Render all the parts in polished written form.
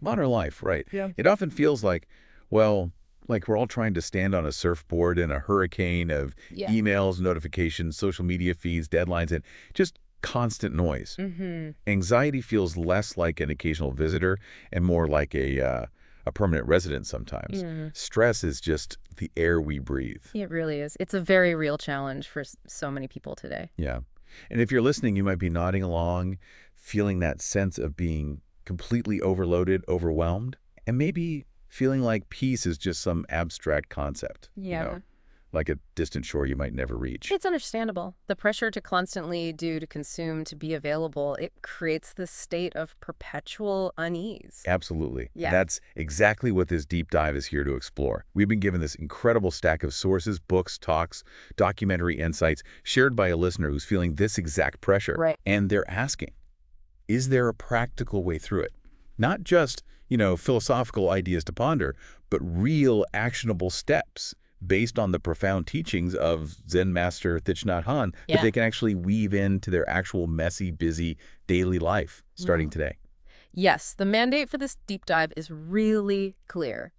Modern life, right. Yeah. It often feels like, well, like we're all trying to stand on a surfboard in a hurricane of Yeah. emails, notifications, social media feeds, deadlines, and just constant noise. Mm-hmm. Anxiety feels less like an occasional visitor and more like a permanent resident sometimes. Mm. Stress is just the air we breathe. It really is. It's a very real challenge for so many people today. Yeah. And if you're listening, you might be nodding along, feeling that sense of being completely overloaded, overwhelmed, and maybe feeling like peace is just some abstract concept, Yeah. like a distant shore you might never reach. It's understandable. The pressure to constantly do, to consume, to be available, it creates this state of perpetual unease. Absolutely. Yeah. That's exactly what this deep dive is here to explore. We've been given this incredible stack of sources, books, talks, documentary insights shared by a listener who's feeling this exact pressure. Right. And they're asking, is there a practical way through it? Not just, philosophical ideas to ponder, but real actionable steps based on the profound teachings of Zen master Thich Nhất Hạnh that they can actually weave into their actual messy, busy daily life starting today. Yes, the mandate for this deep dive is really clear.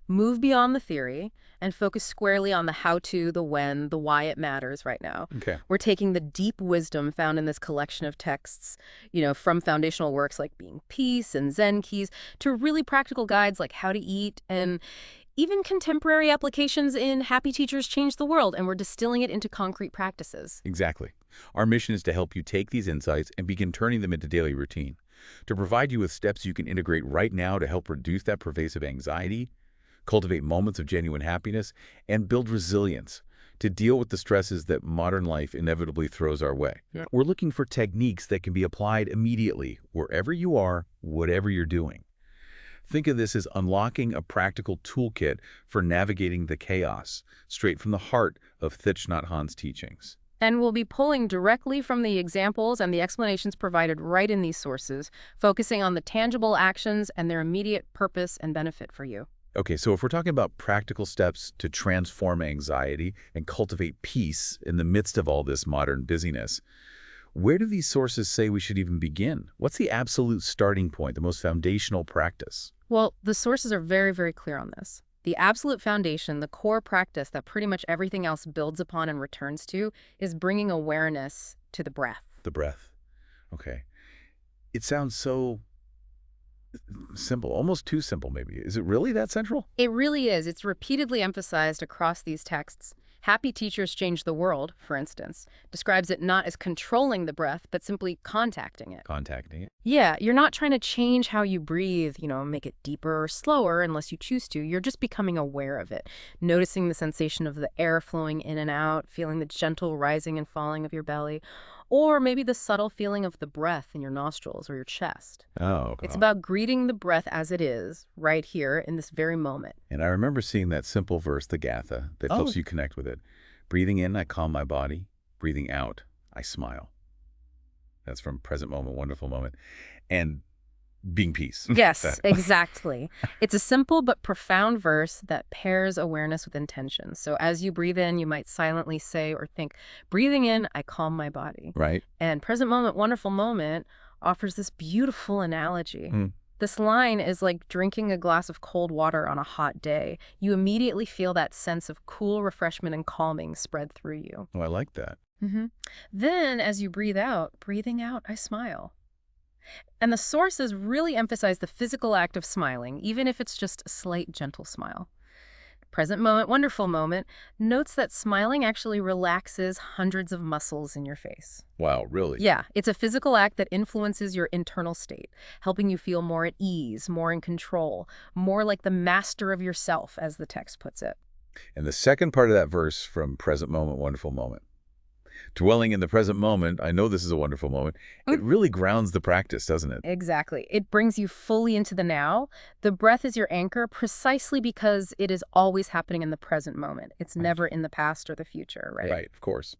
Move beyond the theory and focus squarely on the how-to, the when, the why it matters right now. Okay. We're taking the deep wisdom found in this collection of texts, from foundational works like Being Peace and Zen Keys to really practical guides like How to Eat and even contemporary applications in Happy Teachers Change the World, and we're distilling it into concrete practices. Exactly. Our mission is to help you take these insights and begin turning them into daily routine, to provide you with steps you can integrate right now to help reduce that pervasive anxiety, cultivate moments of genuine happiness, and build resilience to deal with the stresses that modern life inevitably throws our way. Yeah. We're looking for techniques that can be applied immediately, wherever you are, whatever you're doing. Think of this as unlocking a practical toolkit for navigating the chaos, straight from the heart of Thich Nhất Hanh's teachings. And we'll be pulling directly from the examples and the explanations provided right in these sources, focusing on the tangible actions and their immediate purpose and benefit for you. Okay, so if we're talking about practical steps to transform anxiety and cultivate peace in the midst of all this modern busyness, where do these sources say we should even begin? What's the absolute starting point, the most foundational practice? Well, the sources are very, very clear on this. The absolute foundation, the core practice that pretty much everything else builds upon and returns to, is bringing awareness to the breath. The breath. Okay. It sounds so simple, almost too simple maybe. Is it really that central? It really is. It's repeatedly emphasized across these texts. Happy Teachers Change the World, for instance, describes it not as controlling the breath, but simply contacting it. Contacting it. Yeah, you're not trying to change how you breathe, make it deeper or slower unless you choose to. You're just becoming aware of it, noticing the sensation of the air flowing in and out, feeling the gentle rising and falling of your belly, or maybe the subtle feeling of the breath in your nostrils or your chest. Oh, okay. It's about greeting the breath as it is, right here in this very moment. And I remember seeing that simple verse, the gāthā, that helps you connect with it. Breathing in, I calm my body. Breathing out, I smile. That's from Present Moment, Wonderful Moment. And Being Peace. Yes, exactly. It's a simple but profound verse that pairs awareness with intention. So as you breathe in, you might silently say or think, breathing in, I calm my body. Right. And Present Moment, Wonderful Moment offers this beautiful analogy. This line is like drinking a glass of cold water on a hot day. You immediately feel that sense of cool refreshment and calming spread through you. Oh, I like that. Then, as you breathe out, breathing out, I smile. And the sources really emphasize the physical act of smiling, even if it's just a slight, gentle smile. Present Moment, Wonderful Moment notes that smiling actually relaxes hundreds of muscles in your face. Wow, really? Yeah, it's a physical act that influences your internal state, helping you feel more at ease, more in control, more like the master of yourself, as the text puts it. And the second part of that verse from Present Moment, Wonderful Moment. Dwelling in the present moment, I know this is a wonderful moment. It really grounds the practice, doesn't it? Exactly. It brings you fully into the now. The breath is your anchor precisely because it is always happening in the present moment. It's never in the past or the future, right? Right, of course.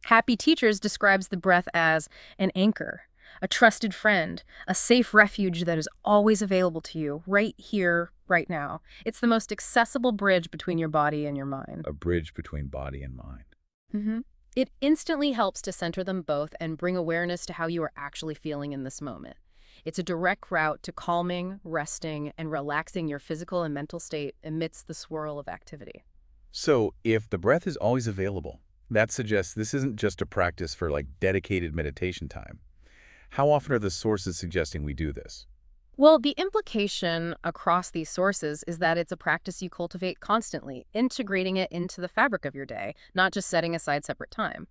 Happy Teachers describes the breath as an anchor, a trusted friend, a safe refuge that is always available to you right here, right now. It's the most accessible bridge between your body and your mind. A bridge between body and mind. It instantly helps to center them both and bring awareness to how you are actually feeling in this moment. It's a direct route to calming, resting, and relaxing your physical and mental state amidst the swirl of activity. So if the breath is always available, that suggests this isn't just a practice for like dedicated meditation time. How often are the sources suggesting we do this? Well, the implication across these sources is that it's a practice you cultivate constantly, integrating it into the fabric of your day, not just setting aside separate time.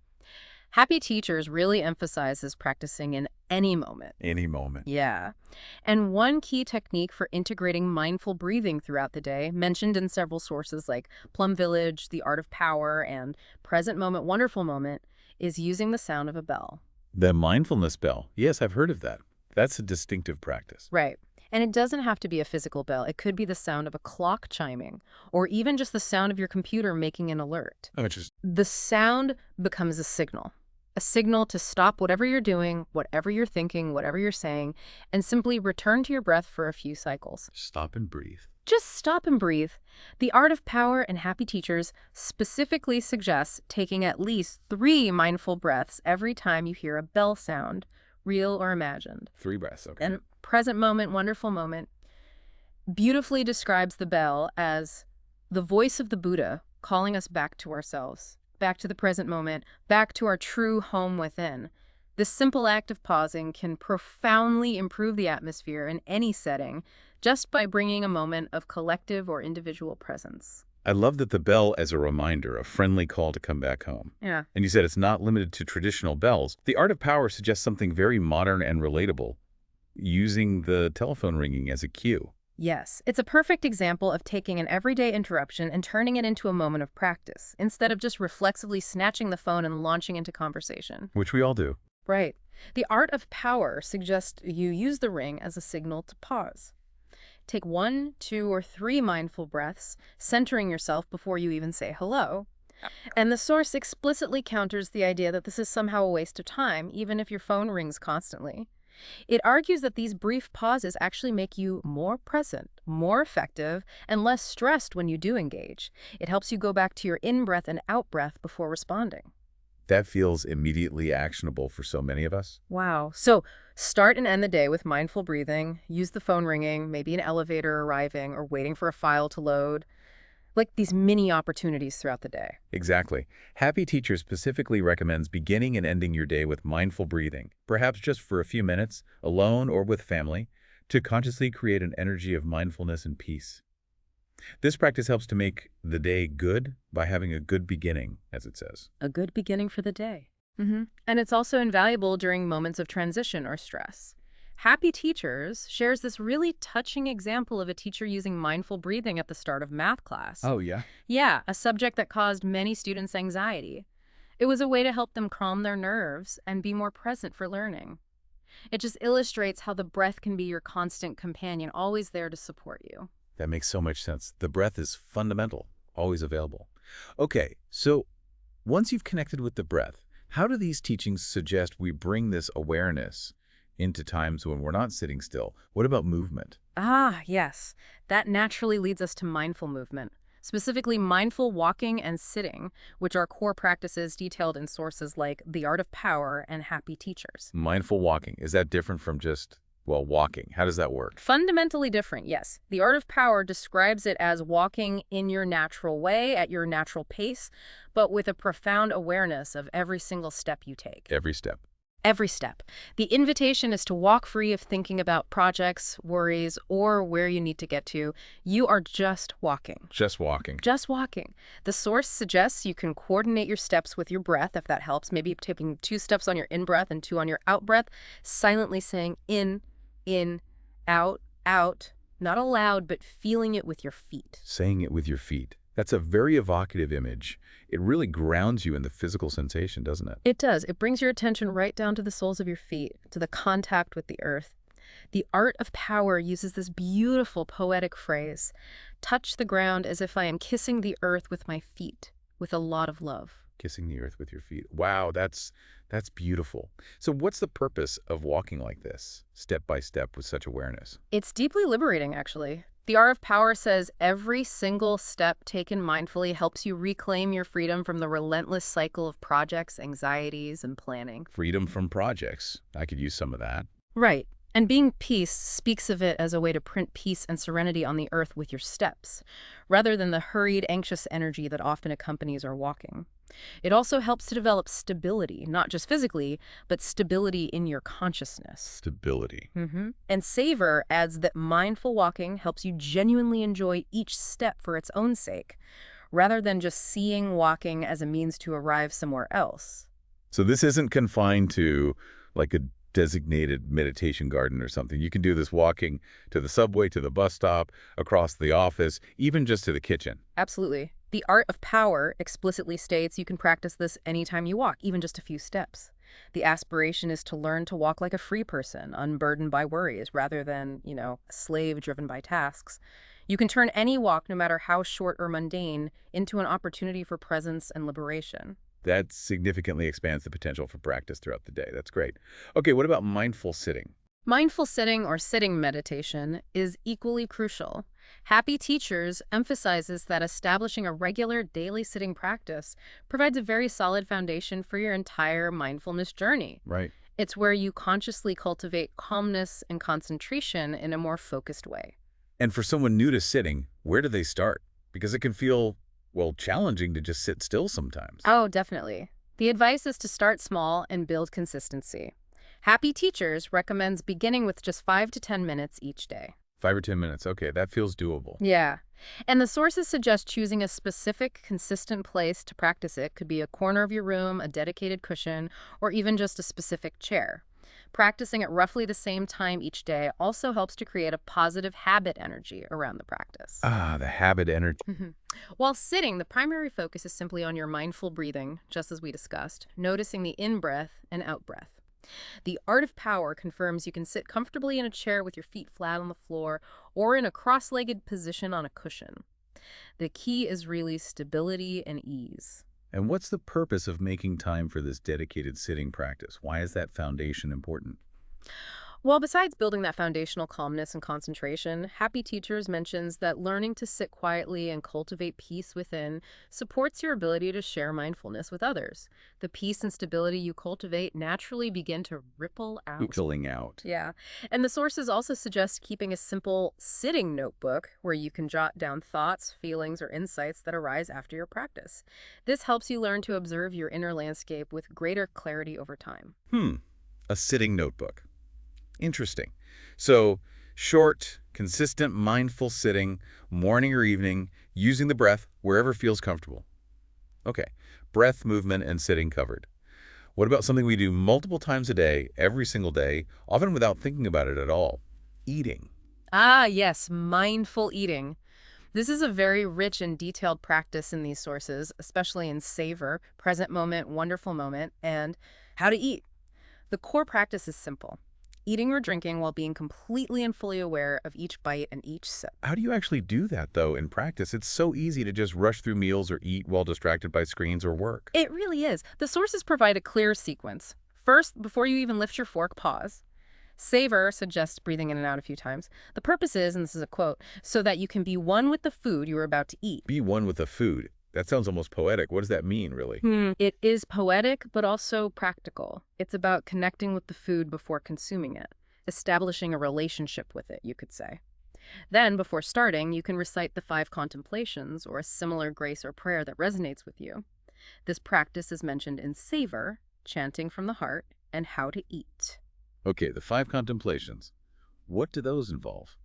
Happy Teachers really emphasizes practicing in any moment. Any moment. Yeah. And one key technique for integrating mindful breathing throughout the day, mentioned in several sources like Plum Village, The Art of Power, and Present Moment, Wonderful Moment, is using the sound of a bell. The mindfulness bell. Yes, I've heard of that. That's a distinctive practice. Right. And it doesn't have to be a physical bell. It could be the sound of a clock chiming, or even just the sound of your computer making an alert. Oh, interesting. The sound becomes a signal to stop whatever you're doing, whatever you're thinking, whatever you're saying, and simply return to your breath for a few cycles. Stop and breathe. Just stop and breathe. The Art of Power and Happy Teachers specifically suggests taking at least 3 mindful breaths every time you hear a bell sound, real or imagined. 3 breaths, okay. And Present Moment, Wonderful Moment beautifully describes the bell as the voice of the Buddha calling us back to ourselves, back to the present moment, back to our true home within. This simple act of pausing can profoundly improve the atmosphere in any setting just by bringing a moment of collective or individual presence. I love that the bell as a reminder, a friendly call to come back home. Yeah. And you said it's not limited to traditional bells. The Art of Power suggests something very modern and relatable, using the telephone ringing as a cue. Yes, it's a perfect example of taking an everyday interruption and turning it into a moment of practice, instead of just reflexively snatching the phone and launching into conversation. Which we all do. Right. The Art of Power suggests you use the ring as a signal to pause. Take 1, 2, or 3 mindful breaths, centering yourself before you even say hello. And the source explicitly counters the idea that this is somehow a waste of time, even if your phone rings constantly. It argues that these brief pauses actually make you more present, more effective, and less stressed when you do engage. It helps you go back to your in-breath and out-breath before responding. That feels immediately actionable for so many of us. Wow. So start and end the day with mindful breathing. Use the phone ringing, maybe an elevator arriving, or waiting for a file to load. Like these mini opportunities throughout the day. Exactly. Happy Teacher specifically recommends beginning and ending your day with mindful breathing, perhaps just for a few minutes, alone or with family, to consciously create an energy of mindfulness and peace. This practice helps to make the day good by having a good beginning, as it says. A good beginning for the day. And it's also invaluable during moments of transition or stress. Happy Teachers shares this really touching example of a teacher using mindful breathing at the start of math class. Oh, yeah? Yeah, a subject that caused many students anxiety. It was a way to help them calm their nerves and be more present for learning. It just illustrates how the breath can be your constant companion, always there to support you. That makes so much sense. The breath is fundamental, always available. Okay, so once you've connected with the breath, how do these teachings suggest we bring this awareness into times when we're not sitting still? What about movement? Ah, yes. That naturally leads us to mindful movement, specifically mindful walking and sitting, which are core practices detailed in sources like The Art of Power and Happy Teachers. Mindful walking, is that different from just, well, walking? How does that work? Fundamentally different, yes. The Art of Power describes it as walking in your natural way, at your natural pace, but with a profound awareness of every single step you take. Every step. Every step. The invitation is to walk free of thinking about projects, worries, or where you need to get to. You are just walking. Just walking. Just walking. The source suggests you can coordinate your steps with your breath, if that helps. Maybe taking 2 steps on your in-breath and 2 on your out-breath, silently saying in, out, out. Not aloud, but feeling it with your feet. Saying it with your feet. That's a very evocative image. It really grounds you in the physical sensation, doesn't it? It does. It brings your attention right down to the soles of your feet, to the contact with the earth. The Art of Power uses this beautiful poetic phrase, touch the ground as if I am kissing the earth with my feet, with a lot of love. Kissing the earth with your feet. Wow, that's beautiful. So what's the purpose of walking like this, step by step with such awareness? It's deeply liberating, actually. The Art of Power says every single step taken mindfully helps you reclaim your freedom from the relentless cycle of projects, anxieties, and planning. Freedom from projects. I could use some of that. Right. And being peace speaks of it as a way to print peace and serenity on the earth with your steps, rather than the hurried, anxious energy that often accompanies our walking. It also helps to develop stability, not just physically, but stability in your consciousness. Stability. And Savor adds that mindful walking helps you genuinely enjoy each step for its own sake, rather than just seeing walking as a means to arrive somewhere else. So this isn't confined to like a designated meditation garden or something. You can do this walking to the subway, to the bus stop, across the office, even just to the kitchen. Absolutely. The Art of Power explicitly states you can practice this anytime you walk, even just a few steps. The aspiration is to learn to walk like a free person, unburdened by worries, rather than, a slave driven by tasks. You can turn any walk, no matter how short or mundane, into an opportunity for presence and liberation. That significantly expands the potential for practice throughout the day. That's great. Okay, what about mindful sitting? Mindful sitting or sitting meditation is equally crucial. Happy Teachers emphasizes that establishing a regular daily sitting practice provides a very solid foundation for your entire mindfulness journey. Right. It's where you consciously cultivate calmness and concentration in a more focused way. And for someone new to sitting, where do they start? Because it can feel, well, challenging to just sit still sometimes. Oh, definitely. The advice is to start small and build consistency. Happy Teachers recommends beginning with just 5 to 10 minutes each day. 5 or 10 minutes. Okay, that feels doable. Yeah. And the sources suggest choosing a specific, consistent place to practice it. Could be a corner of your room, a dedicated cushion, or even just a specific chair. Practicing at roughly the same time each day also helps to create a positive habit energy around the practice. Ah, the habit energy. While sitting, the primary focus is simply on your mindful breathing, just as we discussed, noticing the in-breath and out-breath. The Art of Power confirms you can sit comfortably in a chair with your feet flat on the floor or in a cross-legged position on a cushion. The key is really stability and ease. And what's the purpose of making time for this dedicated sitting practice? Why is that foundation important? Well, besides building that foundational calmness and concentration, Happy Teachers mentions that learning to sit quietly and cultivate peace within supports your ability to share mindfulness with others. The peace and stability you cultivate naturally begin to ripple out. Rippling out. Yeah. And the sources also suggest keeping a simple sitting notebook where you can jot down thoughts, feelings, or insights that arise after your practice. This helps you learn to observe your inner landscape with greater clarity over time. A sitting notebook. Interesting. So, short, consistent, mindful sitting, morning or evening, using the breath wherever feels comfortable. Okay, breath, movement, and sitting covered. What about something we do multiple times a day, every single day, often without thinking about it at all? Eating. Ah, yes, mindful eating. This is a very rich and detailed practice in these sources, especially in Savor, present moment, wonderful moment, and how to eat. The core practice is simple. Eating or drinking while being completely and fully aware of each bite and each sip. How do you actually do that, though, in practice? It's so easy to just rush through meals or eat while distracted by screens or work. It really is. The sources provide a clear sequence. First, before you even lift your fork, pause. Savor suggests breathing in and out a few times. The purpose is, and this is a quote, so that you can be one with the food you are about to eat. Be one with the food. That sounds almost poetic. What does that mean, really? It is poetic, but also practical. It's about connecting with the food before consuming it, establishing a relationship with it, you could say. Then, before starting, you can recite the Five Contemplations or a similar grace or prayer that resonates with you. This practice is mentioned in Savor, chanting from the heart, and How to Eat. Okay, the Five Contemplations. What do those involve?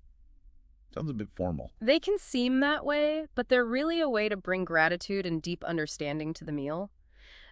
Sounds a bit formal. They can seem that way, but they're really a way to bring gratitude and deep understanding to the meal.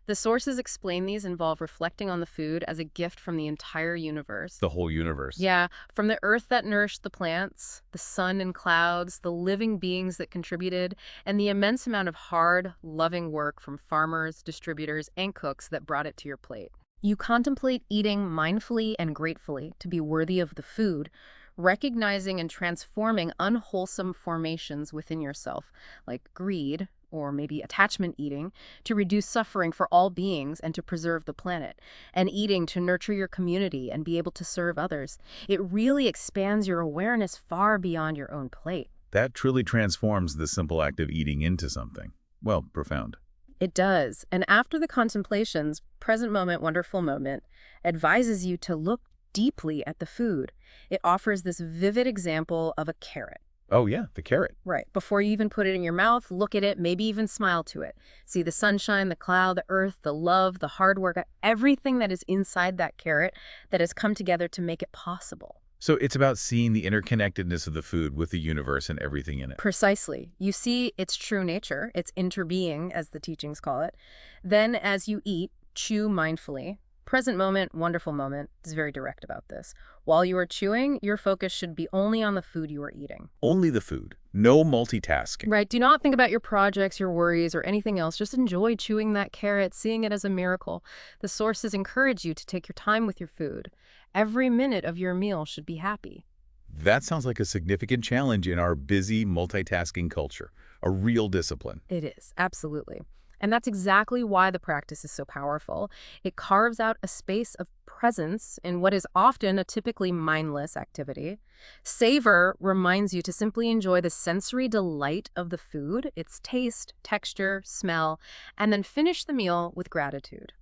The sources explain these involve reflecting on the food as a gift from the entire universe. The whole universe. Yeah, from the earth that nourished the plants, the sun and clouds, the living beings that contributed, and the immense amount of hard, loving work from farmers, distributors, and cooks that brought it to your plate. You contemplate eating mindfully and gratefully to be worthy of the food, recognizing and transforming unwholesome formations within yourself, like greed, or maybe attachment eating, to reduce suffering for all beings and to preserve the planet, and eating to nurture your community and be able to serve others. It really expands your awareness far beyond your own plate. That truly transforms the simple act of eating into something, well, profound. It does. And after the contemplations, present moment, wonderful moment, advises you to look deeply at the food. It offers this vivid example of a carrot. Oh, yeah, the carrot. Right. Before you even put it in your mouth, look at it, maybe even smile to it. See the sunshine, the cloud, the earth, the love, the hard work, everything that is inside that carrot that has come together to make it possible. So it's about seeing the interconnectedness of the food with the universe and everything in it. Precisely. You see its true nature, its interbeing, as the teachings call it. Then as you eat, chew mindfully. Present moment, wonderful moment is very direct about this. While you are chewing, your focus should be only on the food you are eating. Only the food. No multitasking. Right. Do not think about your projects, your worries, or anything else. Just enjoy chewing that carrot, seeing it as a miracle. The sources encourage you to take your time with your food. Every minute of your meal should be happy. That sounds like a significant challenge in our busy, multitasking culture. A real discipline. It is, absolutely. And that's exactly why the practice is so powerful. It carves out a space of presence in what is often a typically mindless activity. Savor reminds you to simply enjoy the sensory delight of the food, its taste, texture, smell, and then finish the meal with gratitude.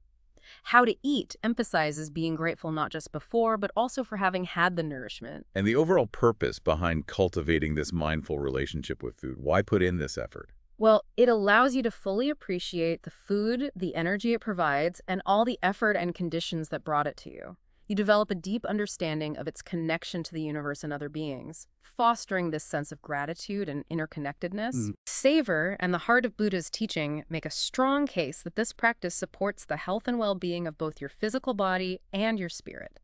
How to eat emphasizes being grateful not just before, but also for having had the nourishment. And the overall purpose behind cultivating this mindful relationship with food. Why put in this effort? Well, it allows you to fully appreciate the food, the energy it provides, and all the effort and conditions that brought it to you. You develop a deep understanding of its connection to the universe and other beings, fostering this sense of gratitude and interconnectedness. Savor and the heart of Buddha's teaching make a strong case that this practice supports the health and well-being of both your physical body and your spirit.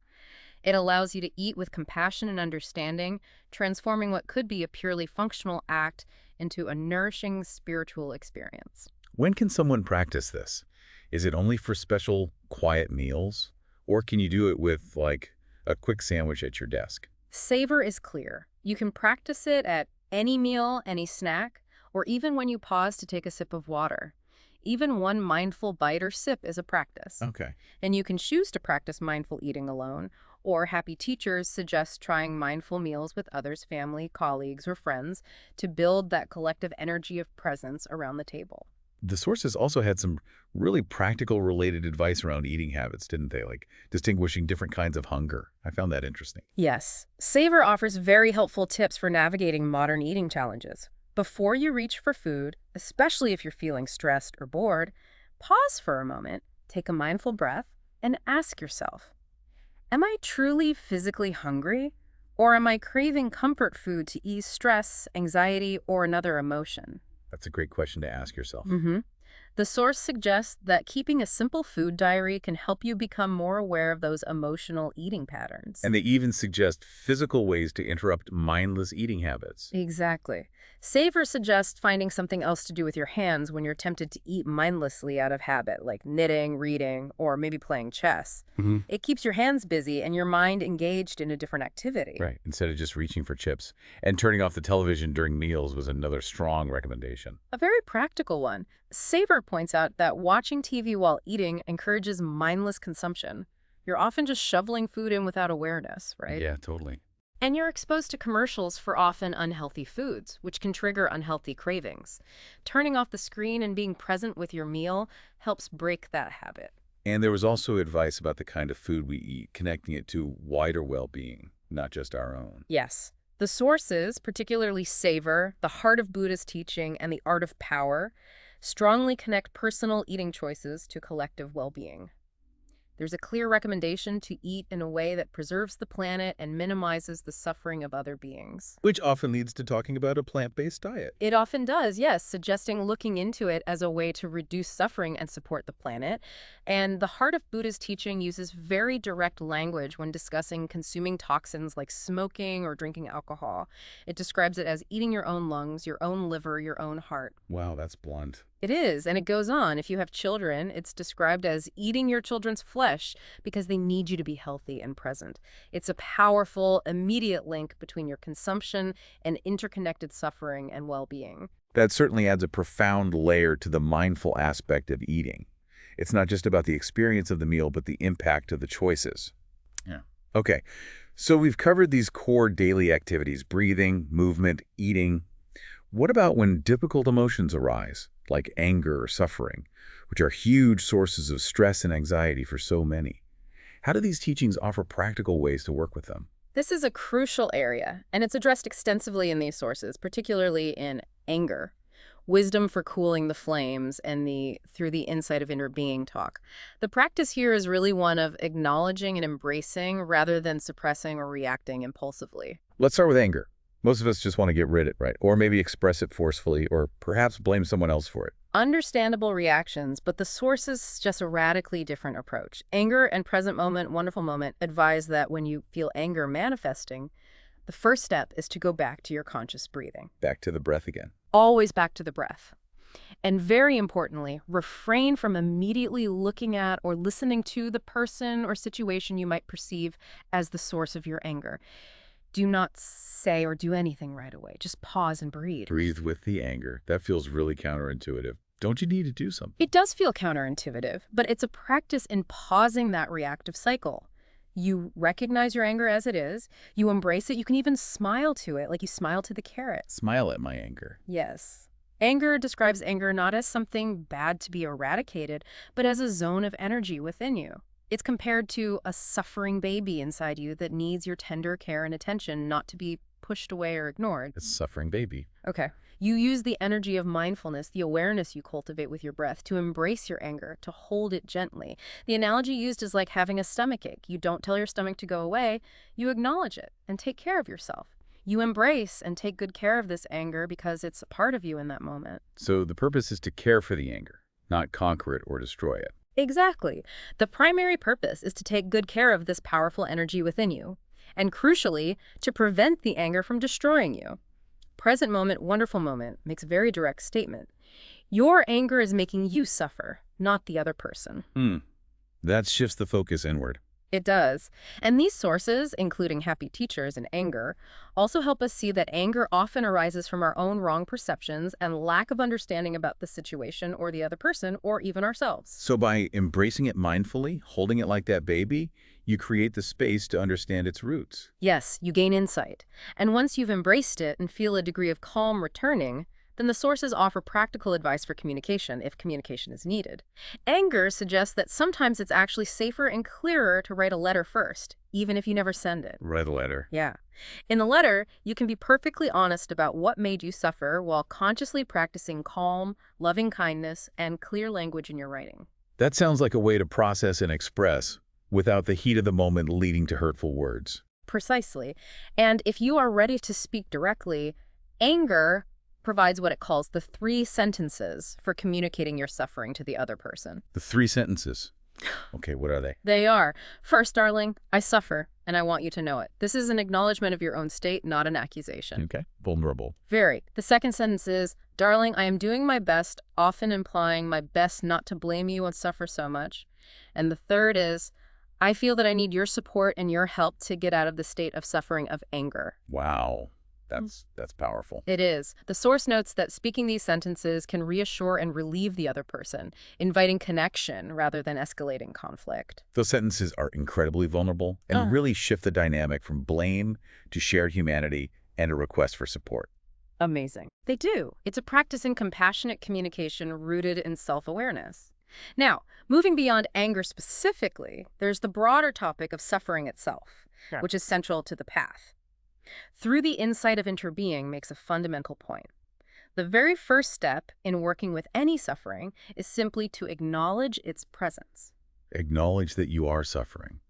It allows you to eat with compassion and understanding, transforming what could be a purely functional act into a nourishing spiritual experience. When can someone practice this? Is it only for special quiet meals? Or can you do it with, like, a quick sandwich at your desk? Savor is clear. You can practice it at any meal, any snack, or even when you pause to take a sip of water. Even one mindful bite or sip is a practice. Okay. And you can choose to practice mindful eating alone, or happy teachers suggest trying mindful meals with others, family, colleagues, or friends to build that collective energy of presence around the table. The sources also had some really practical related advice around eating habits, didn't they? Like distinguishing different kinds of hunger. I found that interesting. Yes. Savor offers very helpful tips for navigating modern eating challenges. Before you reach for food, especially if you're feeling stressed or bored, pause for a moment, take a mindful breath, and ask yourself, am I truly physically hungry, or am I craving comfort food to ease stress, anxiety, or another emotion? That's a great question to ask yourself. The source suggests that keeping a simple food diary can help you become more aware of those emotional eating patterns. And they even suggest physical ways to interrupt mindless eating habits. Exactly. Savor suggests finding something else to do with your hands when you're tempted to eat mindlessly out of habit, like knitting, reading, or maybe playing chess. It keeps your hands busy and your mind engaged in a different activity. Right, instead of just reaching for chips. And turning off the television during meals was another strong recommendation. A very practical one. Savor points out that watching TV while eating encourages mindless consumption. You're often just shoveling food in without awareness, right? Yeah, totally. And you're exposed to commercials for often unhealthy foods, which can trigger unhealthy cravings. Turning off the screen and being present with your meal helps break that habit. And there was also advice about the kind of food we eat, connecting it to wider well-being, not just our own. Yes. The sources, particularly Savor, the heart of Buddha's teaching, and the art of power, strongly connect personal eating choices to collective well-being. There's a clear recommendation to eat in a way that preserves the planet and minimizes the suffering of other beings. Which often leads to talking about a plant-based diet. It often does, yes, suggesting looking into it as a way to reduce suffering and support the planet. And the heart of Buddha's teaching uses very direct language when discussing consuming toxins like smoking or drinking alcohol. It describes it as eating your own lungs, your own liver, your own heart. Wow, that's blunt. It is, and it goes on. If you have children, it's described as eating your children's flesh because they need you to be healthy and present. It's a powerful, immediate link between your consumption and interconnected suffering and well-being. That certainly adds a profound layer to the mindful aspect of eating. It's not just about the experience of the meal, but the impact of the choices. Yeah. Okay, so we've covered these core daily activities: breathing, movement, eating. What about when difficult emotions arise, like anger or suffering, which are huge sources of stress and anxiety for so many? How do these teachings offer practical ways to work with them? This is a crucial area, and it's addressed extensively in these sources, particularly in anger, wisdom for cooling the flames, and the through the insight of inner being talk. The practice here is really one of acknowledging and embracing rather than suppressing or reacting impulsively. Let's start with anger. Most of us just want to get rid of it, right? Or maybe express it forcefully, or perhaps blame someone else for it. Understandable reactions, but the source is just a radically different approach. Anger and present moment, wonderful moment advise that when you feel anger manifesting, the first step is to go back to your conscious breathing. Back to the breath again. Always back to the breath. And very importantly, refrain from immediately looking at or listening to the person or situation you might perceive as the source of your anger. Do not say or do anything right away. Just pause and breathe. Breathe with the anger. That feels really counterintuitive. Don't you need to do something? It does feel counterintuitive, but it's a practice in pausing that reactive cycle. You recognize your anger as it is. You embrace it. You can even smile to it, like you smile to the carrot. Smile at my anger. Yes. Anger describes anger not as something bad to be eradicated, but as a zone of energy within you. It's compared to a suffering baby inside you that needs your tender care and attention, not to be pushed away or ignored. It's a suffering baby. Okay. You use the energy of mindfulness, the awareness you cultivate with your breath, to embrace your anger, to hold it gently. The analogy used is like having a stomachache. You don't tell your stomach to go away. You acknowledge it and take care of yourself. You embrace and take good care of this anger because it's a part of you in that moment. So the purpose is to care for the anger, not conquer it or destroy it. Exactly. The primary purpose is to take good care of this powerful energy within you, and crucially, to prevent the anger from destroying you. Present moment, wonderful moment makes a very direct statement. Your anger is making you suffer, not the other person. That shifts the focus inward. It does. And these sources, including happy teachers and anger, also help us see that anger often arises from our own wrong perceptions and lack of understanding about the situation or the other person or even ourselves. So by embracing it mindfully, holding it like that baby, you create the space to understand its roots. Yes, you gain insight. And once you've embraced it and feel a degree of calm returning, then the sources offer practical advice for communication if communication is needed. Anger suggests that sometimes it's actually safer and clearer to write a letter first, even if you never send it. Write a letter. Yeah. In the letter, you can be perfectly honest about what made you suffer while consciously practicing calm, loving kindness, and clear language in your writing. That sounds like a way to process and express without the heat of the moment leading to hurtful words. Precisely. And if you are ready to speak directly, anger provides what it calls the 3 sentences for communicating your suffering to the other person. The 3 sentences. Okay, what are they? They are, first, darling, I suffer, and I want you to know it. This is an acknowledgement of your own state, not an accusation. Okay, vulnerable. Very. The second sentence is, darling, I am doing my best, often implying my best not to blame you and suffer so much. And the third is, I feel that I need your support and your help to get out of the state of suffering of anger. Wow. That's powerful. It is. The source notes that speaking these sentences can reassure and relieve the other person, inviting connection rather than escalating conflict. Those sentences are incredibly vulnerable and really shift the dynamic from blame to shared humanity and a request for support. Amazing. They do. It's a practice in compassionate communication rooted in self-awareness. Now, moving beyond anger specifically, there's the broader topic of suffering itself, which is central to the path. Through the insight of interbeing makes a fundamental point. The very first step in working with any suffering is simply to acknowledge its presence. Acknowledge that you are suffering.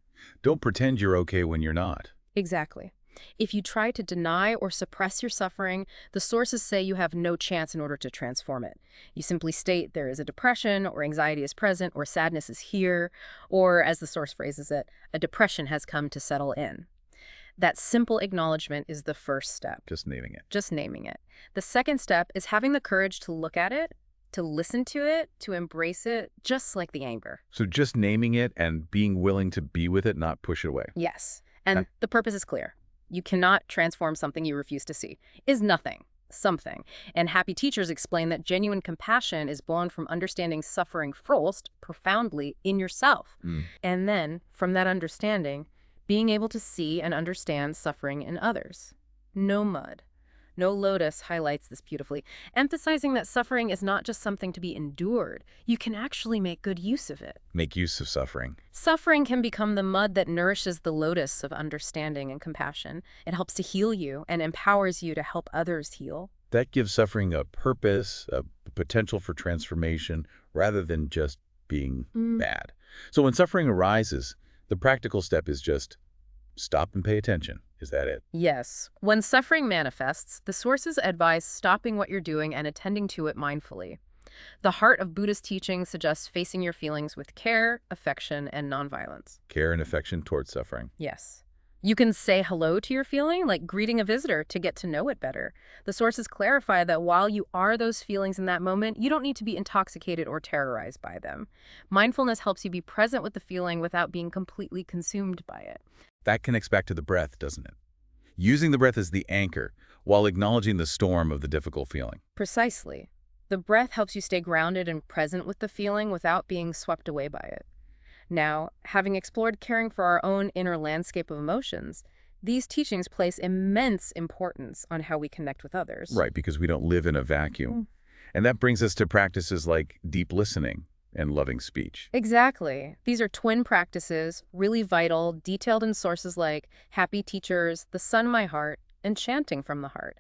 Don't pretend you're okay when you're not. Exactly. If you try to deny or suppress your suffering, the sources say you have no chance in order to transform it. You simply state there is a depression, or anxiety is present, or sadness is here, or, as the source phrases it, a depression has come to settle in. That simple acknowledgement is the first step. Just naming it. Just naming it. The second step is having the courage to look at it, to listen to it, to embrace it, just like the anger. So just naming it and being willing to be with it, not push it away. Yes. And the purpose is clear. You cannot transform something you refuse to see. Is nothing. Something. And happy teachers explain that genuine compassion is born from understanding suffering first, profoundly, in yourself. And then, from that understanding, being able to see and understand suffering in others. No mud. No Lotus highlights this beautifully, emphasizing that suffering is not just something to be endured. You can actually make good use of it. Make use of suffering. Suffering can become the mud that nourishes the lotus of understanding and compassion. It helps to heal you and empowers you to help others heal. That gives suffering a purpose, a potential for transformation, rather than just being bad. So when suffering arises, the practical step is just stop and pay attention. Is that it? Yes. When suffering manifests, the sources advise stopping what you're doing and attending to it mindfully. The heart of Buddhist teaching suggests facing your feelings with care, affection, and nonviolence. Care and affection towards suffering. Yes. You can say hello to your feeling, like greeting a visitor, to get to know it better. The sources clarify that while you are those feelings in that moment, you don't need to be intoxicated or terrorized by them. Mindfulness helps you be present with the feeling without being completely consumed by it. That connects back to the breath, doesn't it? Using the breath as the anchor while acknowledging the storm of the difficult feeling. Precisely. The breath helps you stay grounded and present with the feeling without being swept away by it. Now, having explored caring for our own inner landscape of emotions, these teachings place immense importance on how we connect with others. Right, because we don't live in a vacuum. And that brings us to practices like deep listening and loving speech. Exactly. These are twin practices, really vital, detailed in sources like Happy Teachers, The Sun My Heart, and Chanting from the Heart.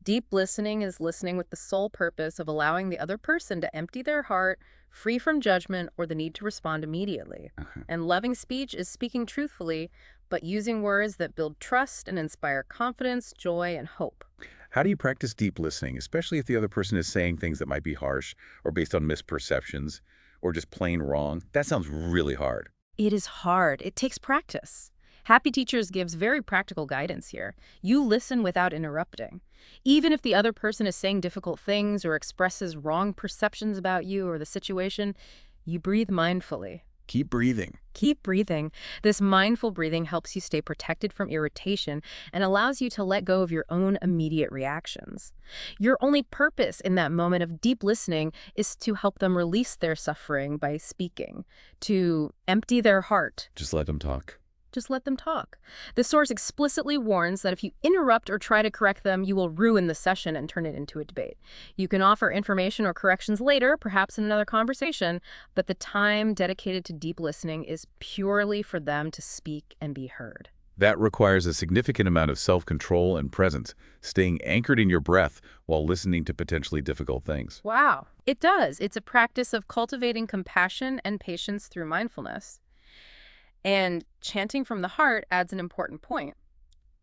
Deep listening is listening with the sole purpose of allowing the other person to empty their heart, free from judgment or the need to respond immediately. And loving speech is speaking truthfully, but using words that build trust and inspire confidence, joy, and hope. How do you practice deep listening, especially if the other person is saying things that might be harsh or based on misperceptions or just plain wrong? That sounds really hard. It is hard. It takes practice. Happy Teachers gives very practical guidance here. You listen without interrupting. Even if the other person is saying difficult things or expresses wrong perceptions about you or the situation, you breathe mindfully. Keep breathing. Keep breathing. This mindful breathing helps you stay protected from irritation and allows you to let go of your own immediate reactions. Your only purpose in that moment of deep listening is to help them release their suffering by speaking, to empty their heart. Just let them talk. Just let them talk. The source explicitly warns that if you interrupt or try to correct them, you will ruin the session and turn it into a debate. You can offer information or corrections later, perhaps in another conversation, but the time dedicated to deep listening is purely for them to speak and be heard. That requires a significant amount of self-control and presence, staying anchored in your breath while listening to potentially difficult things. Wow. It does. It's a practice of cultivating compassion and patience through mindfulness. And chanting from the heart adds an important point.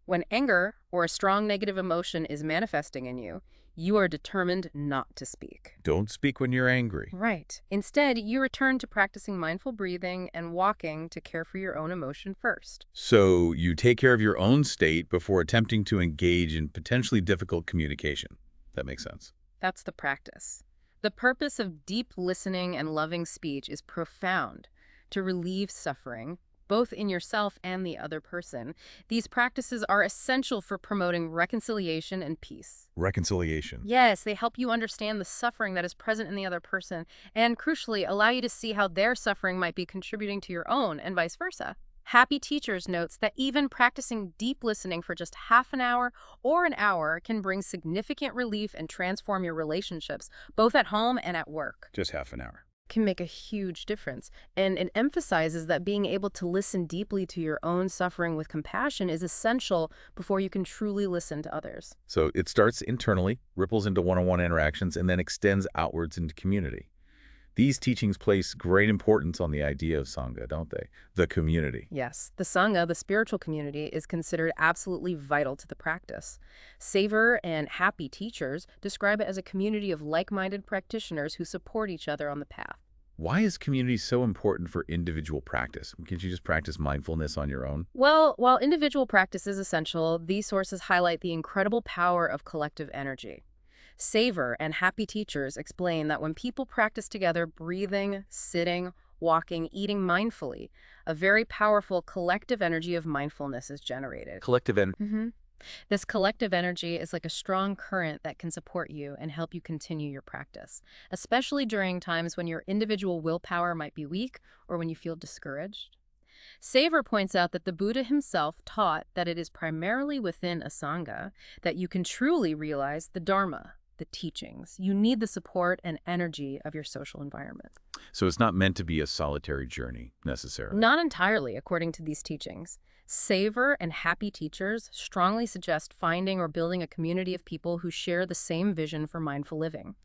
When anger or a strong negative emotion is manifesting in you, you are determined not to speak. Don't speak when you're angry. Right. Instead, you return to practicing mindful breathing and walking to care for your own emotion first. So you take care of your own state before attempting to engage in potentially difficult communication. That makes sense. That's the practice. The purpose of deep listening and loving speech is profound: to relieve suffering, both in yourself and the other person. These practices are essential for promoting reconciliation and peace. Reconciliation. Yes, they help you understand the suffering that is present in the other person and, crucially, allow you to see how their suffering might be contributing to your own and vice versa. Happy Teachers notes that even practicing deep listening for just half an hour or an hour can bring significant relief and transform your relationships, both at home and at work. Just half an hour. Can make a huge difference. And it emphasizes that being able to listen deeply to your own suffering with compassion is essential before you can truly listen to others. So it starts internally, ripples into one-on-one interactions, and then extends outwards into community. These teachings place great importance on the idea of sangha, don't they? The community. Yes, the sangha, the spiritual community, is considered absolutely vital to the practice. Savor and Happy Teachers describe it as a community of like-minded practitioners who support each other on the path. Why is community so important for individual practice? Can't you just practice mindfulness on your own? Well, while individual practice is essential, these sources highlight the incredible power of collective energy. Savor and Happy Teachers explain that when people practice together, breathing, sitting, walking, eating mindfully, a very powerful collective energy of mindfulness is generated. Collective This collective energy is like a strong current that can support you and help you continue your practice, especially during times when your individual willpower might be weak or when you feel discouraged. Savor points out that the Buddha himself taught that it is primarily within a sangha that you can truly realize the Dharma, the teachings. You need the support and energy of your social environment. So it's not meant to be a solitary journey, necessarily. Not entirely, according to these teachings. Savor and happy teachers strongly suggest finding or building a community of people who share the same vision for mindful living.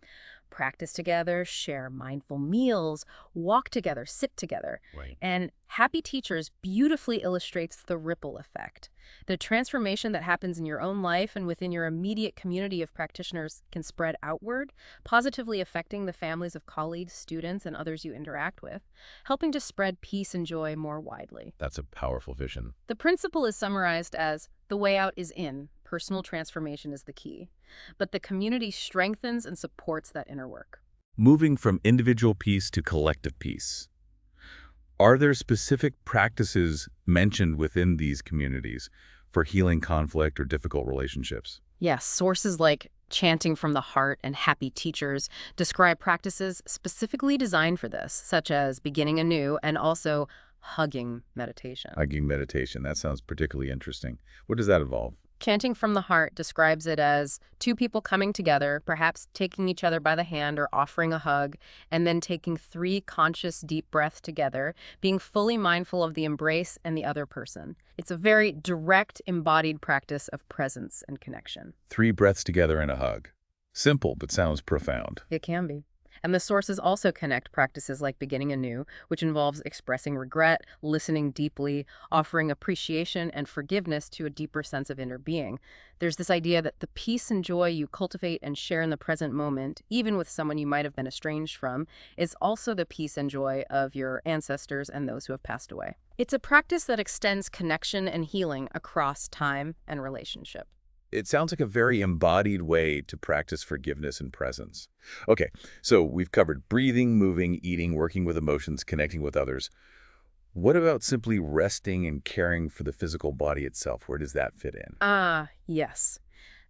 Practice together, share mindful meals, walk together, sit together. Right. And happy teachers beautifully illustrates the ripple effect. The transformation that happens in your own life and within your immediate community of practitioners can spread outward, positively affecting the families of colleagues, students, and others you interact with, helping to spread peace and joy more widely. That's a powerful vision. The principle is summarized as the way out is in. Personal transformation is the key. But the community strengthens and supports that inner work. Moving from individual peace to collective peace. Are there specific practices mentioned within these communities for healing conflict or difficult relationships? Yes, sources like chanting from the heart and happy teachers describe practices specifically designed for this, such as beginning anew and also hugging meditation. Hugging meditation, that sounds particularly interesting. What does that involve? Chanting from the heart describes it as two people coming together, perhaps taking each other by the hand or offering a hug, and then taking 3 conscious deep breaths together, being fully mindful of the embrace and the other person. It's a very direct, embodied practice of presence and connection. 3 breaths together and a hug. Simple, but sounds profound. It can be. And the sources also connect practices like beginning anew, which involves expressing regret, listening deeply, offering appreciation and forgiveness to a deeper sense of inner being. There's this idea that the peace and joy you cultivate and share in the present moment, even with someone you might have been estranged from, is also the peace and joy of your ancestors and those who have passed away. It's a practice that extends connection and healing across time and relationship. It sounds like a very embodied way to practice forgiveness and presence. Okay, so we've covered breathing, moving, eating, working with emotions, connecting with others. What about simply resting and caring for the physical body itself? Where does that fit in? Yes.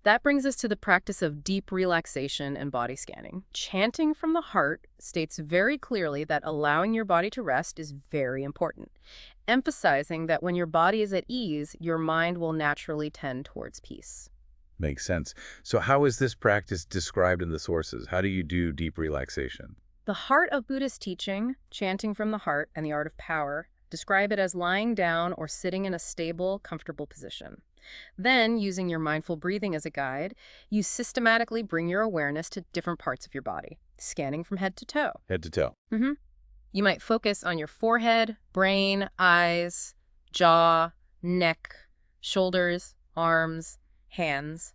That brings us to the practice of deep relaxation and body scanning. Chanting from the heart states very clearly that allowing your body to rest is very important, emphasizing that when your body is at ease, your mind will naturally tend towards peace. Makes sense. So how is this practice described in the sources? How do you do deep relaxation? The heart of Buddhist teaching, chanting from the heart, and the art of power describe it as lying down or sitting in a stable, comfortable position. Then, using your mindful breathing as a guide, you systematically bring your awareness to different parts of your body, scanning from head to toe. Head to toe. You might focus on your forehead, brain, eyes, jaw, neck, shoulders, arms, hands.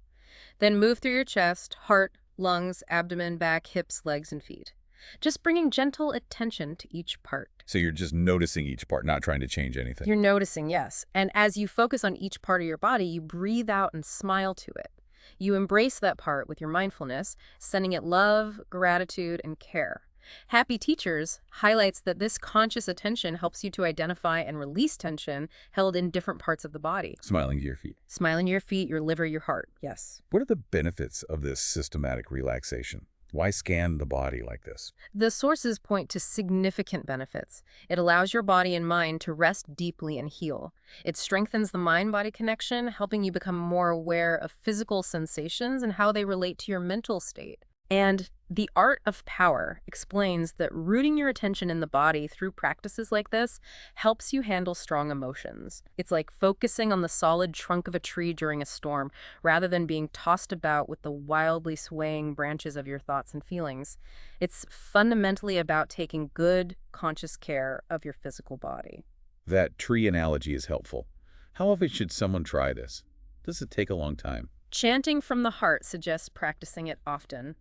Then move through your chest, heart, lungs, abdomen, back, hips, legs, and feet. Just bringing gentle attention to each part. So you're just noticing each part, not trying to change anything. You're noticing, yes. And as you focus on each part of your body, you breathe out and smile to it. You embrace that part with your mindfulness, sending it love, gratitude, and care. Happy Teachers highlights that this conscious attention helps you to identify and release tension held in different parts of the body. Smiling to your feet. Smiling to your feet, your liver, your heart, yes. What are the benefits of this systematic relaxation? Why scan the body like this? The sources point to significant benefits. It allows your body and mind to rest deeply and heal. It strengthens the mind-body connection, helping you become more aware of physical sensations and how they relate to your mental state. And the art of power explains that rooting your attention in the body through practices like this helps you handle strong emotions. It's like focusing on the solid trunk of a tree during a storm, rather than being tossed about with the wildly swaying branches of your thoughts and feelings. It's fundamentally about taking good, conscious care of your physical body. That tree analogy is helpful. How often should someone try this? Does it take a long time? Chanting from the heart suggests practicing it often.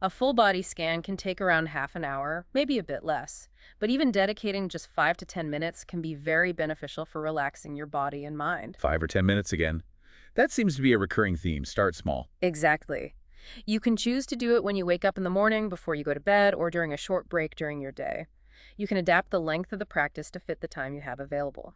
A full body scan can take around half an hour, maybe a bit less. But even dedicating just 5 to 10 minutes can be very beneficial for relaxing your body and mind. 5 or 10 minutes again. That seems to be a recurring theme. Start small. Exactly. You can choose to do it when you wake up in the morning, before you go to bed, or during a short break during your day. You can adapt the length of the practice to fit the time you have available.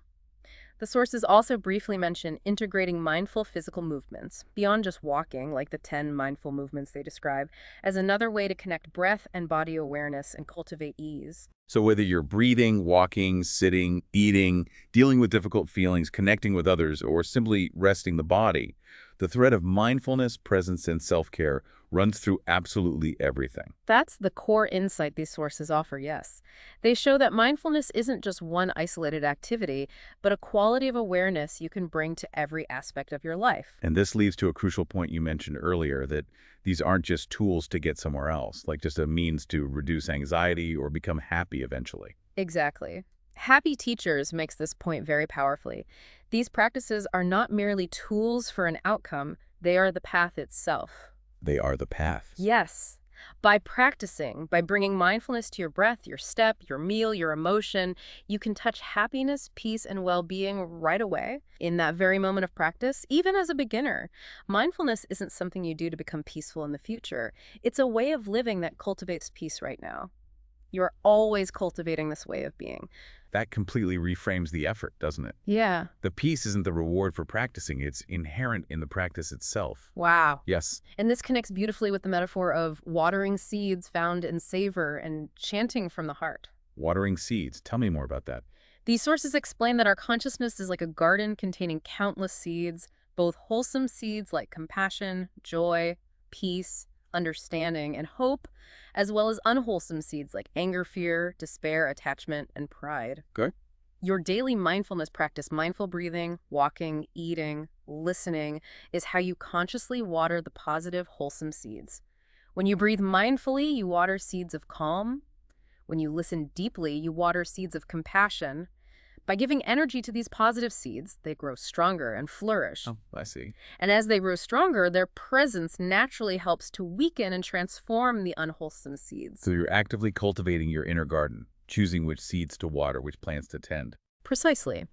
The sources also briefly mention integrating mindful physical movements, beyond just walking, like the 10 mindful movements they describe, as another way to connect breath and body awareness and cultivate ease. So whether you're breathing, walking, sitting, eating, dealing with difficult feelings, connecting with others, or simply resting the body, the thread of mindfulness, presence, and self-care runs through absolutely everything. That's the core insight these sources offer, yes. They show that mindfulness isn't just one isolated activity, but a quality of awareness you can bring to every aspect of your life. And this leads to a crucial point you mentioned earlier, that these aren't just tools to get somewhere else, like just a means to reduce anxiety or become happy eventually. Exactly. Happy Teachers makes this point very powerfully. These practices are not merely tools for an outcome, they are the path itself. They are the path. Yes. By practicing, by bringing mindfulness to your breath, your step, your meal, your emotion, you can touch happiness, peace, and well-being right away in that very moment of practice, even as a beginner. Mindfulness isn't something you do to become peaceful in the future. It's a way of living that cultivates peace right now. You're always cultivating this way of being. That completely reframes the effort, doesn't it? Yeah. The peace isn't the reward for practicing, it's inherent in the practice itself. Wow. Yes, And this connects beautifully with the metaphor of watering seeds found in Savor and chanting from the heart. watering seeds. Tell me more about that. These sources explain that our consciousness is like a garden containing countless seeds, both wholesome seeds like compassion, joy, peace, understanding, and hope, as well as unwholesome seeds like anger, fear, despair, attachment, and pride. Okay. Your daily mindfulness practice, mindful breathing, walking, eating, listening, is how you consciously water the positive, wholesome seeds. When you breathe mindfully, you water seeds of calm. When you listen deeply, you water seeds of compassion. By giving energy to these positive seeds, they grow stronger and flourish. Oh, I see. And as they grow stronger, their presence naturally helps to weaken and transform the unwholesome seeds. So you're actively cultivating your inner garden, choosing which seeds to water, which plants to tend. Precisely.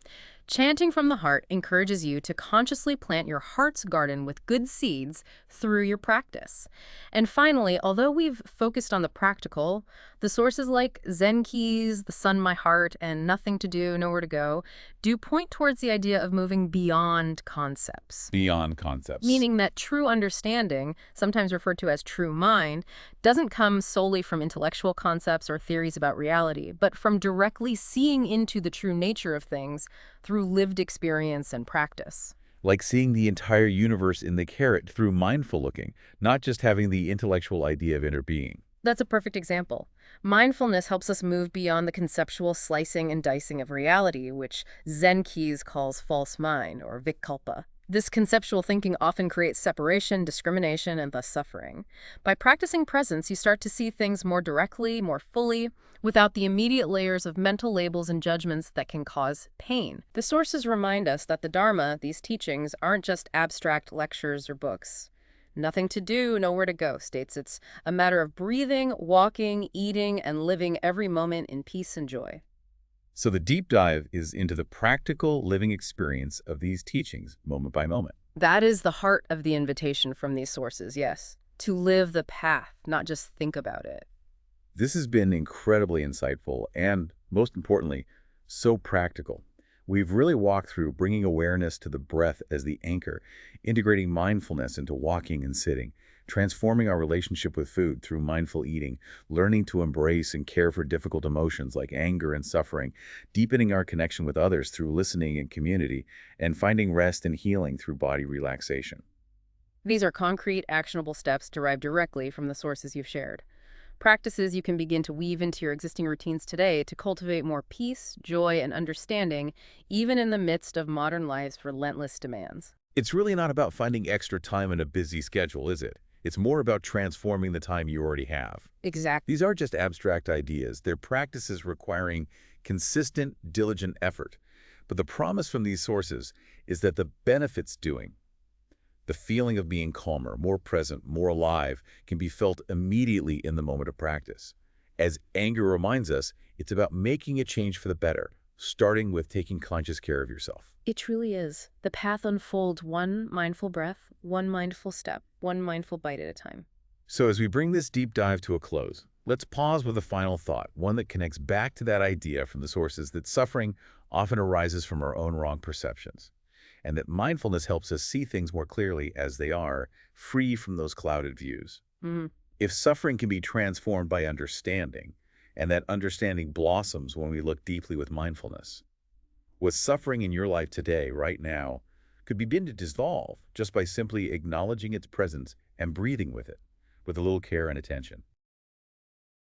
Chanting from the heart encourages you to consciously plant your heart's garden with good seeds through your practice. And finally, although we've focused on the practical, the sources like Zen Keys, The Sun My Heart, and Nothing to Do, Nowhere to Go do point towards the idea of moving beyond concepts. Beyond concepts. Meaning that true understanding, sometimes referred to as true mind, doesn't come solely from intellectual concepts or theories about reality, but from directly seeing into the true nature of things through lived experience and practice. Like seeing the entire universe in the carrot through mindful looking, not just having the intellectual idea of inner being. That's a perfect example. Mindfulness helps us move beyond the conceptual slicing and dicing of reality, which Zen Keys calls false mind or vikalpa. This conceptual thinking often creates separation, discrimination, and thus suffering. By practicing presence, you start to see things more directly, more fully, without the immediate layers of mental labels and judgments that can cause pain. The sources remind us that the Dharma, these teachings, aren't just abstract lectures or books. Nothing to do, nowhere to go, states it's a matter of breathing, walking, eating, and living every moment in peace and joy. So the deep dive is into the practical living experience of these teachings, moment by moment. That is the heart of the invitation from these sources, yes. To live the path, not just think about it. This has been incredibly insightful and, most importantly, so practical. We've really walked through bringing awareness to the breath as the anchor, integrating mindfulness into walking and sitting, transforming our relationship with food through mindful eating, learning to embrace and care for difficult emotions like anger and suffering, deepening our connection with others through listening and community, and finding rest and healing through body relaxation. These are concrete, actionable steps derived directly from the sources you've shared. Practices you can begin to weave into your existing routines today to cultivate more peace, joy, and understanding, even in the midst of modern life's relentless demands. It's really not about finding extra time in a busy schedule, is it? It's more about transforming the time you already have. Exactly. These aren't just abstract ideas. They're practices requiring consistent, diligent effort. But the promise from these sources is that the benefits doing, the feeling of being calmer, more present, more alive, can be felt immediately in the moment of practice. As anger reminds us, it's about making a change for the better, starting with taking conscious care of yourself. It truly is. The path unfolds one mindful breath, one mindful step, one mindful bite at a time. So as we bring this deep dive to a close, let's pause with a final thought, one that connects back to that idea from the sources that suffering, often arises from our own wrong perceptions, and that mindfulness helps us see things more clearly as they are, free from those clouded views. Mm. If suffering can be transformed by understanding, and that understanding blossoms when we look deeply with mindfulness, what suffering in your life today, right now, could begin to dissolve just by simply acknowledging its presence and breathing with it, with a little care and attention.